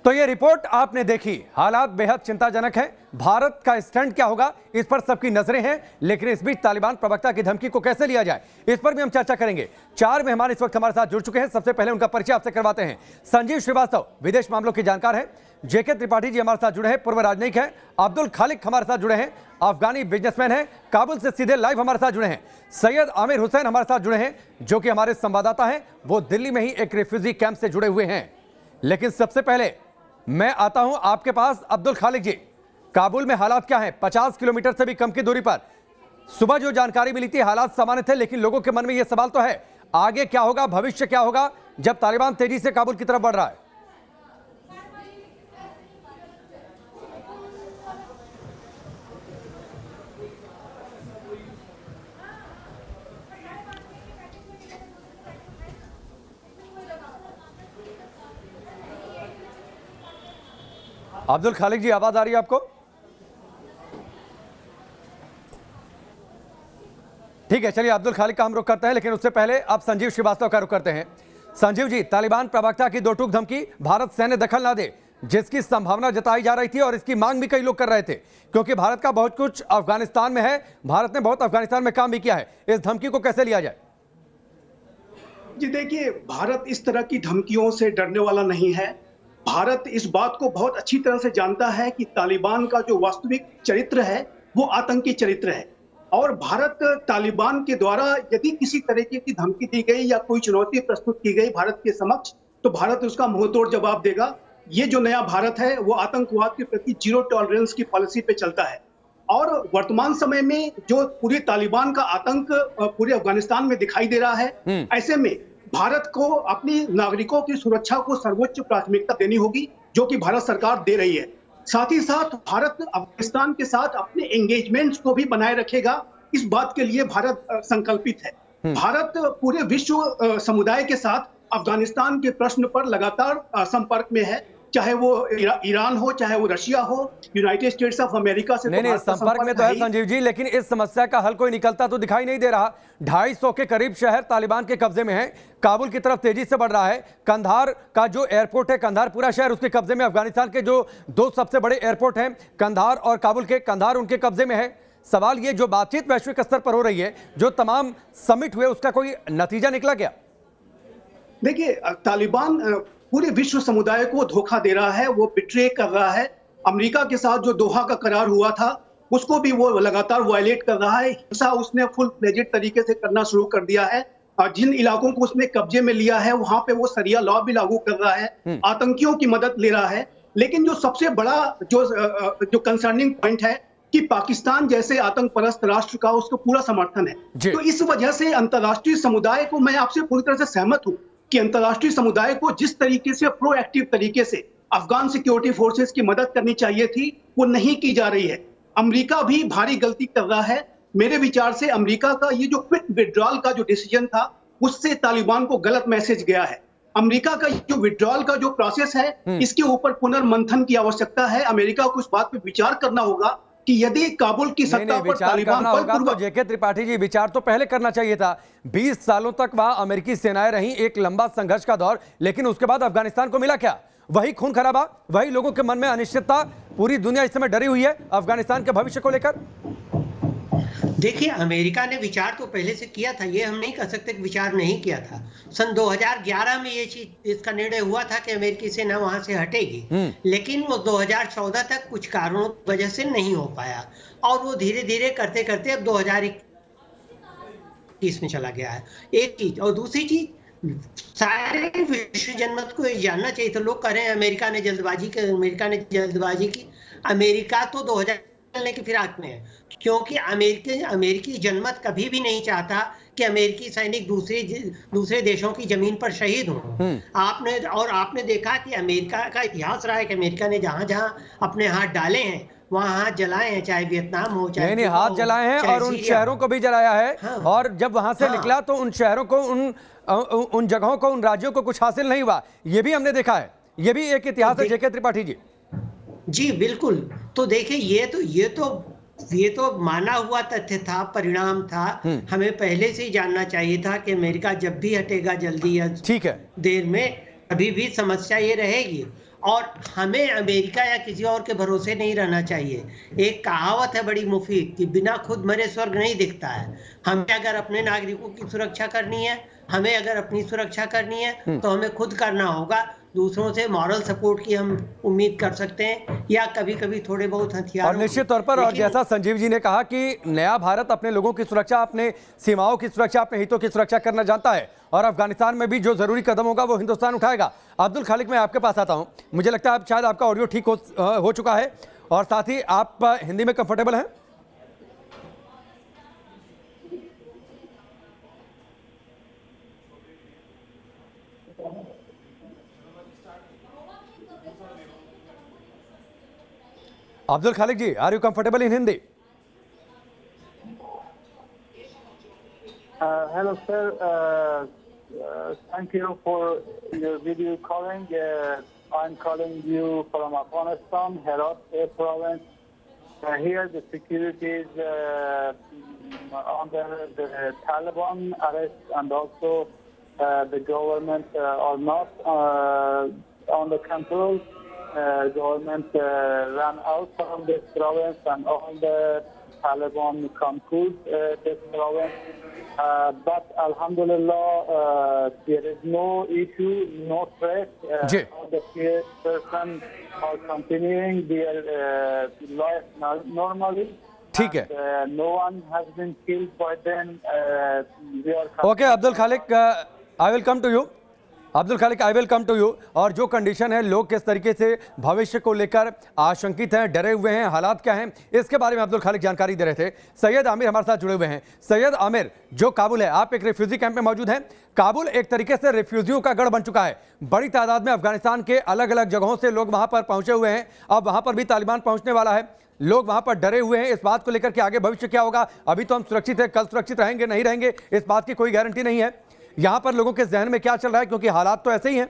तो ये रिपोर्ट आपने देखी, हालात बेहद चिंताजनक हैं। भारत का स्टैंड क्या होगा इस पर सबकी नजरें हैं, लेकिन इस बीच तालिबान प्रवक्ता की धमकी को कैसे लिया जाए इस पर भी हम चर्चा करेंगे। 4 मेहमान इस वक्त हमारे साथ जुड़ चुके हैं। सबसे पहले उनका परिचय आपसे करवाते हैं। संजीव श्रीवास्तव विदेश मामलों के जानकार हैं। जेके त्रिपाठी जी हमारे साथ जुड़े हैं, पूर्व राजनयिक हैं। अब्दुल खालिक हमारे साथ जुड़े हैं, अफगानी बिजनेसमैन हैं, काबुल से सीधे लाइव हमारे साथ जुड़े हैं। सैयद आमिर हुसैन हमारे साथ जुड़े हैं, जो कि हमारे संवाददाता हैं, वो दिल्ली में ही एक रिफ्यूजी कैंप से जुड़े हुए हैं। लेकिन सबसे पहले मैं आता हूं आपके पास। अब्दुल खालिक जी, काबुल में हालात क्या हैं? 50 किलोमीटर से भी कम की दूरी पर सुबह जो जानकारी मिली थी हालात सामान्य थे, लेकिन लोगों के मन में यह सवाल तो है, आगे क्या होगा, भविष्य क्या होगा जब तालिबान तेजी से काबुल की तरफ बढ़ रहा है? अब्दुल खालिक जी, आवाज आ रही है आपको? ठीक है, चलिए अब्दुल खालिक का हम रुख करते हैं, लेकिन उससे पहले अब संजीव श्रीवास्तव का रुख करते हैं। संजीव जी, तालिबान प्रवक्ता की दो टूक धमकी, भारत सैन्य दखल ना दे, जिसकी संभावना जताई जा रही थी और इसकी मांग भी कई लोग कर रहे थे, क्योंकि भारत का बहुत कुछ अफगानिस्तान में है, भारत ने बहुत अफगानिस्तान में काम भी किया है। इस धमकी को कैसे लिया जाए? जी देखिए, भारत इस तरह की धमकियों से डरने वाला नहीं है। भारत इस बात को बहुत अच्छी तरह से जानता है कि तालिबान का जो वास्तविक चरित्र है वो आतंकी चरित्र है, और भारत तालिबान के द्वारा यदि किसी तरीके की धमकी दी गई या कोई चुनौती प्रस्तुत की गई भारत के समक्ष, तो भारत उसका मुंहतोड़ जवाब देगा। ये जो नया भारत है वो आतंकवाद के प्रति जीरो टॉलरेंस की पॉलिसी पे चलता है, और वर्तमान समय में जो पूरी तालिबान का आतंक पूरे अफगानिस्तान में दिखाई दे रहा है, ऐसे में भारत को अपनी नागरिकों की सुरक्षा को सर्वोच्च प्राथमिकता देनी होगी, जो कि भारत सरकार दे रही है। साथ ही साथ भारत अफगानिस्तान के साथ अपने एंगेजमेंट्स को भी बनाए रखेगा, इस बात के लिए भारत संकल्पित है। भारत पूरे विश्व समुदाय के साथ अफगानिस्तान के प्रश्न पर लगातार संपर्क में है, चाहे वो ईरान हो, चाहे वो रशिया हो, यूनाइटेड स्टेट्स ऑफ अमेरिका से। नहीं, संपर्क में तो है संजीव जी, लेकिन इस समस्या का हल कोई निकलता तो दिखाई नहीं दे रहा। 250 के करीब शहर तालिबान के कब्जे में है, काबुल की तरफ तेजी से बढ़ रहा है। कंधार का जो एयरपोर्ट है, कंधार पूरा शहर उसके कब्जे में। अफगानिस्तान के जो 2 सबसे बड़े एयरपोर्ट हैं, कंधार और काबुल के, कंधार उनके कब्जे में है। सवाल ये, जो बातचीत वैश्विक स्तर पर हो रही है, जो तमाम समिट हुए, उसका कोई नतीजा निकला क्या? देखिए, तालिबान पूरे विश्व समुदाय को धोखा दे रहा है, वो बिट्रे कर रहा है। अमेरिका के साथ जो दोहा का करार हुआ था उसको भी वो लगातार वायलेट कर रहा है। हिंसा उसने फुल फ्लेजेड तरीके से करना शुरू कर दिया है, और जिन इलाकों को उसने कब्जे में लिया है वहां पे वो शरिया लॉ भी लागू कर रहा है, आतंकियों की मदद ले रहा है। लेकिन जो सबसे बड़ा जो कंसर्निंग पॉइंट है कि पाकिस्तान जैसे आतंक परस्त राष्ट्र का उसको पूरा समर्थन है। तो इस वजह से अंतर्राष्ट्रीय समुदाय को, मैं आपसे पूरी तरह से सहमत हूं कि अंतर्राष्ट्रीय समुदाय को जिस तरीके से प्रोएक्टिव तरीके से अफगान सिक्योरिटी फोर्सेस की मदद करनी चाहिए थी, वो नहीं की जा रही है। अमेरिका भी भारी गलती कर रहा है। मेरे विचार से अमेरिका का ये जो क्विक विड्रॉल का जो डिसीजन था, उससे तालिबान को गलत मैसेज गया है। अमेरिका का जो विड्रॉल का जो प्रोसेस है, इसके ऊपर पुनर्मंथन की आवश्यकता है। अमेरिका को इस बात पर विचार करना होगा कि यदि काबुल की सत्ता पर तालिबान तो जेके त्रिपाठी जी, विचार तो पहले करना चाहिए था। 20 सालों तक वहां अमेरिकी सेनाएं रहीं, एक लंबा संघर्ष का दौर, लेकिन उसके बाद अफगानिस्तान को मिला क्या? वही खून खराबा, वही लोगों के मन में अनिश्चितता। पूरी दुनिया इस समय डरी हुई है अफगानिस्तान के भविष्य को लेकर। देखिए, अमेरिका ने विचार तो पहले से किया था, ये हम नहीं कह सकते कि विचार नहीं किया था। सन 2011 में ये चीज, इसका निर्णय हुआ था कि अमेरिकी सेना वहां से हटेगी, लेकिन वो 2014 तक कुछ कारणों की वजह से नहीं हो पाया, और वो धीरे धीरे करते करते अब 2021 में चला गया है। एक चीज, और दूसरी चीज, सारे विश्व जनमत को जानना चाहिए। तो लोग कह रहे हैं अमेरिका ने जल्दबाजी की। अमेरिका तो 2000 की फिराक में है, क्योंकि अमेरिकी जनमत कभी भी नहीं चाहता कि अमेरिकी सैनिक दूसरे देशों की जमीन पर शहीद हों। आपने देखा कि अमेरिका का इतिहास रहा है कि अमेरिका ने जहां जहां अपने हाथ डाले हैं वहां हाथ जलाए हैं, चाहे वियतनाम हो, चाहे नहीं हाथ जलाए हैं, और उन शहरों को भी जलाया है। और जब वहां से निकला तो उन शहरों को, उन जगहों को, उन राज्यों को कुछ हासिल नहीं हुआ। ये भी हमने देखा है, ये भी एक इतिहास है जेके त्रिपाठी जी। जी बिल्कुल। तो देखिए, ये तो माना हुआ तथ्य था, परिणाम था। हमें पहले से ही जानना चाहिए था कि अमेरिका जब भी हटेगा, जल्दी या ठीक है, देर में, अभी भी समस्या ये रहेगी। और हमें अमेरिका या किसी और के भरोसे नहीं रहना चाहिए। एक कहावत है बड़ी मुफीद कि बिना खुद मरे स्वर्ग नहीं दिखता है। हमें अगर अपने नागरिकों की सुरक्षा करनी है, हमें अगर अपनी सुरक्षा करनी है तो हमें खुद करना होगा। दूसरों से मॉरल सपोर्ट की हम उम्मीद कर सकते हैं या कभी कभी थोड़े बहुत हथियार। और निश्चित तौर पर, और जैसा संजीव जी ने कहा कि नया भारत अपने लोगों की सुरक्षा, अपने सीमाओं की सुरक्षा, अपने हितों की सुरक्षा करना जानता है और अफगानिस्तान में भी जो जरूरी कदम होगा वो हिंदुस्तान उठाएगा। अब्दुल खालिक, मैं आपके पास आता हूं। मुझे लगता है शायद आपका ऑडियो ठीक हो चुका है और साथ ही आप हिंदी में कंफर्टेबल हैं। Abdul Khalik ji, are you comfortable in Hindi? Hello, sir. Thank you for your video calling. I'm calling you from Afghanistan, Herat province. Here, the security is under the Taliban arrest, and also the government are not under control. Government ran out from this province, and all the Taliban conquered this province. But Alhamdulillah, there is no issue, no threat. All the persons are continuing their life normally. ठीक है, no one has been killed by them. Okay, Abdul Khalik, I will come to you. Abdul Khaliq, I will come to you. और जो condition है, लोग किस तरीके से भविष्य को लेकर आशंकित हैं, डरे हुए हैं, हालात क्या हैं, इसके बारे में अब्दुल खालिक जानकारी दे रहे थे। सैयद आमिर हमारे साथ जुड़े हुए हैं। सैयद आमिर, जो काबुल है, आप एक रिफ्यूजी कैंप में मौजूद हैं। काबुल एक तरीके से रिफ्यूजियों का गढ़ बन चुका है। बड़ी तादाद में अफगानिस्तान के अलग अलग जगहों से लोग वहां पर पहुंचे हुए हैं। अब वहां पर भी तालिबान पहुंचने वाला है। लोग वहां पर डरे हुए हैं इस बात को लेकर कि आगे भविष्य क्या होगा। अभी तो हम सुरक्षित है, कल सुरक्षित रहेंगे नहीं रहेंगे इस बात की कोई गारंटी नहीं है। यहां पर लोगों के जहन में क्या चल रहा है, क्योंकि हालात तो ऐसे ही हैं।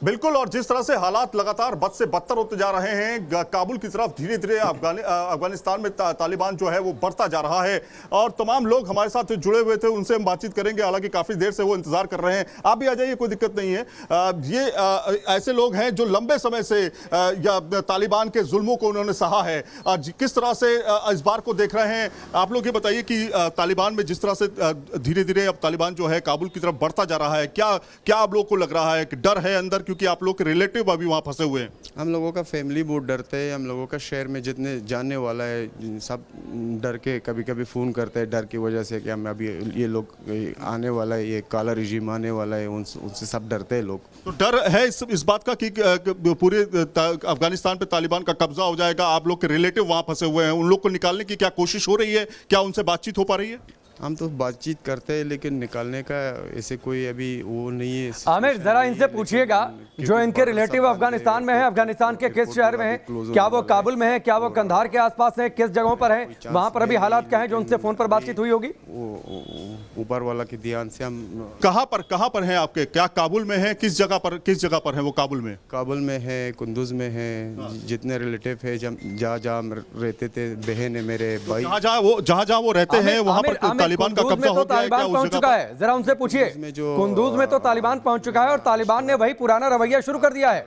बिल्कुल, और जिस तरह से हालात लगातार बद से बदतर होते जा रहे हैं, काबुल की तरफ धीरे धीरे अफगानिस्तान में तालिबान जो है वो बढ़ता जा रहा है। और तमाम लोग हमारे साथ जुड़े हुए थे, उनसे हम बातचीत करेंगे। हालांकि काफी देर से वो इंतजार कर रहे हैं। आप भी आ जाइए, कोई दिक्कत नहीं है। ये ऐसे लोग हैं जो लंबे समय से तालिबान के जुल्मों को उन्होंने सहा है। किस तरह से इस बार को देख रहे हैं आप लोग, ये बताइए कि तालिबान में जिस तरह से धीरे धीरे अब तालिबान जो है काबुल की तरफ बढ़ता जा रहा है, क्या आप लोग को लग रहा है कि डर है अंदर, क्योंकि आप लोग के रिलेटिव अभी वहां फंसे हुए हैं? हम लोगों का फैमिली बहुत डरते हैं। हम लोगों का शहर में जितने जानने वाला है सब डर के कभी कभी फ़ोन करते हैं, डर की वजह से कि हम अभी ये लोग आने वाला है, ये काला रिजीम आने वाला है, उनसे सब डरते हैं लोग। तो डर है इस बात का कि पूरे अफगानिस्तान पे तालिबान का कब्जा हो जाएगा। आप लोग के रिलेटिव वहां फंसे हुए हैं, उन लोग को निकालने की क्या कोशिश हो रही है? क्या उनसे बातचीत हो पा रही है? हम तो बातचीत करते हैं, लेकिन निकालने का ऐसे कोई अभी वो नहीं है। आमिर, जरा इनसे पूछिएगा जो इनके रिलेटिव अफगानिस्तान में है, अफगानिस्तान के किस शहर में है, क्या वो काबुल में है, क्या वो कंधार के आसपास है, किस जगहों पर है, वहां पर अभी हालात क्या है, जो उनसे फोन पर बातचीत हुई होगी? ऊपर वाला के ध्यान से हम कहाँ पर हैं आपके? क्या काबुल में है? किस जगह पर है वो? काबुल में है, कुंदूज में है। जितने रिलेटिव है, जहाँ रहते थे, बहन है, मेरे भाई, जहाँ वो रहते हैं वहाँ पर तालिबान का कब्जा हो गया है? तालिबान पहुंच चुका है, जरा उनसे पूछिए। कुंदूज में तो तालिबान पहुंच चुका है और तालिबान ने वही पुराना रवैया शुरू कर दिया है,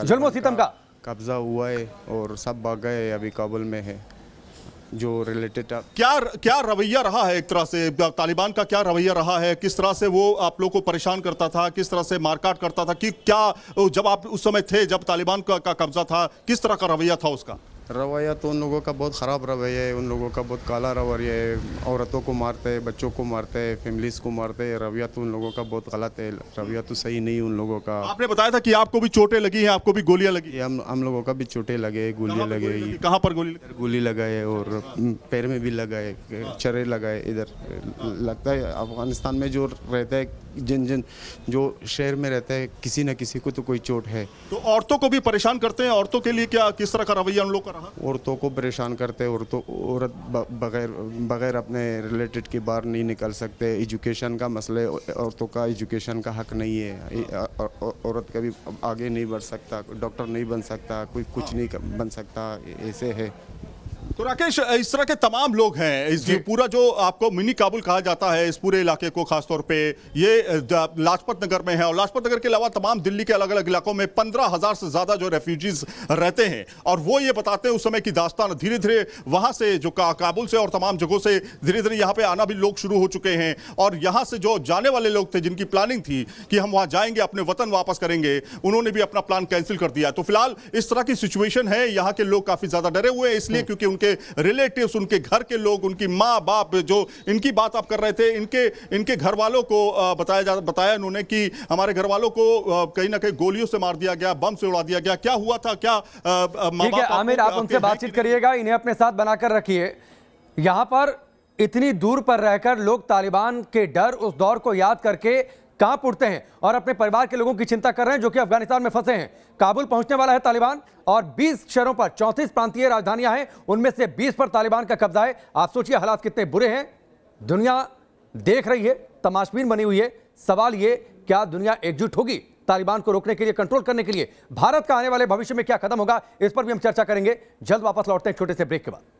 जुल्म सितम का। कब्जा हुआ है और सब भाग गए, अभी काबुल में है। जो रिलेटेड क्या रवैया रहा है, एक तरह से तालिबान का क्या रवैया रहा है? किस तरह से वो आप लोग को परेशान करता था, किस तरह से मारकाट करता था, कि क्या जब आप उस समय थे, जब तालिबान का कब्जा था, किस तरह का रवैया था उसका? रवैया तो उन लोगों का बहुत ख़राब रवैया है, उन लोगों का बहुत काला रवैया है। औरतों को मारते हैं, बच्चों को मारते हैं, फैमिलीज़ को मारते हैं। रवैया तो उन लोगों का बहुत गलत है, रवैया तो सही नहीं उन लोगों का। आपने बताया था कि आपको भी चोटें लगी हैं, आपको भी गोलियां लगी? हम लोगों का भी चोटें लगे, गोलियां लगे। कहाँ पर गोली लगाए और पैर में भी लगाए, चरे लगाए। इधर लगता है अफगानिस्तान में जो रहता है, जिन जो शहर में रहता है, किसी न किसी को तो कोई चोट है। तो औरतों को भी परेशान करते हैं? औरतों के लिए क्या, किस तरह का रवैया उन लोग का रहा? औरतों को परेशान करते हैं। औरत बगैर अपने रिलेटेड के बाहर नहीं निकल सकते। एजुकेशन का मसले, औरतों का एजुकेशन का हक नहीं है। औरत कभी आगे नहीं बढ़ सकता, डॉक्टर नहीं बन सकता, कोई कुछ नहीं बन सकता, ऐसे है। तो राकेश, इस तरह के तमाम लोग हैं, इस पूरा जो आपको मिनी काबुल कहा जाता है, इस पूरे इलाके को खासतौर पे ये लाजपत नगर में है, और लाजपत नगर के अलावा तमाम दिल्ली के अलग अलग इलाकों में 15,000 से ज्यादा जो रेफ्यूजीज रहते हैं। और वो ये बताते हैं उस समय की दास्तान, धीरे धीरे वहां से जो काबुल से और तमाम जगहों से धीरे धीरे यहाँ पे आना भी लोग शुरू हो चुके हैं। और यहाँ से जो जाने वाले लोग थे, जिनकी प्लानिंग थी कि हम वहां जाएंगे, अपने वतन वापस करेंगे, उन्होंने भी अपना प्लान कैंसिल कर दिया। तो फिलहाल इस तरह की सिचुएशन है, यहाँ के लोग काफी ज्यादा डरे हुए हैं, इसलिए क्योंकि उनके रिलेटिव्स, उनके घर के लोग, उनकी माँ बाप, जो इनकी बात आप कर रहे थे, इनके घर वालों को बताया इन्होंने कि हमारे घर वालों को कहीं ना कहीं गोलियों से मार दिया गया, बम से उड़ा दिया गया। क्या हुआ था, क्या ठीक है आमिर, आप उनसे बातचीत करिएगा, इन्हें अपने साथ बनाकर रखिए। यहां पर इतनी दूर पर रहकर लोग तालिबान के डर, उस दौर को याद करके कांप उठते हैं और अपने परिवार के लोगों की चिंता कर रहे हैं जो कि अफगानिस्तान में फंसे हैं। काबुल पहुंचने वाला है तालिबान और 20 शहरों पर 34 प्रांतीय राजधानियां हैं, उनमें से 20 पर तालिबान का कब्जा है। आप सोचिए हालात कितने बुरे हैं। दुनिया देख रही है, तमाशबीन बनी हुई है। सवाल ये, क्या दुनिया एकजुट होगी तालिबान को रोकने के लिए, कंट्रोल करने के लिए? भारत का आने वाले भविष्य में क्या कदम होगा, इस पर भी हम चर्चा करेंगे। जल्द वापस लौटते हैं छोटे से ब्रेक के बाद।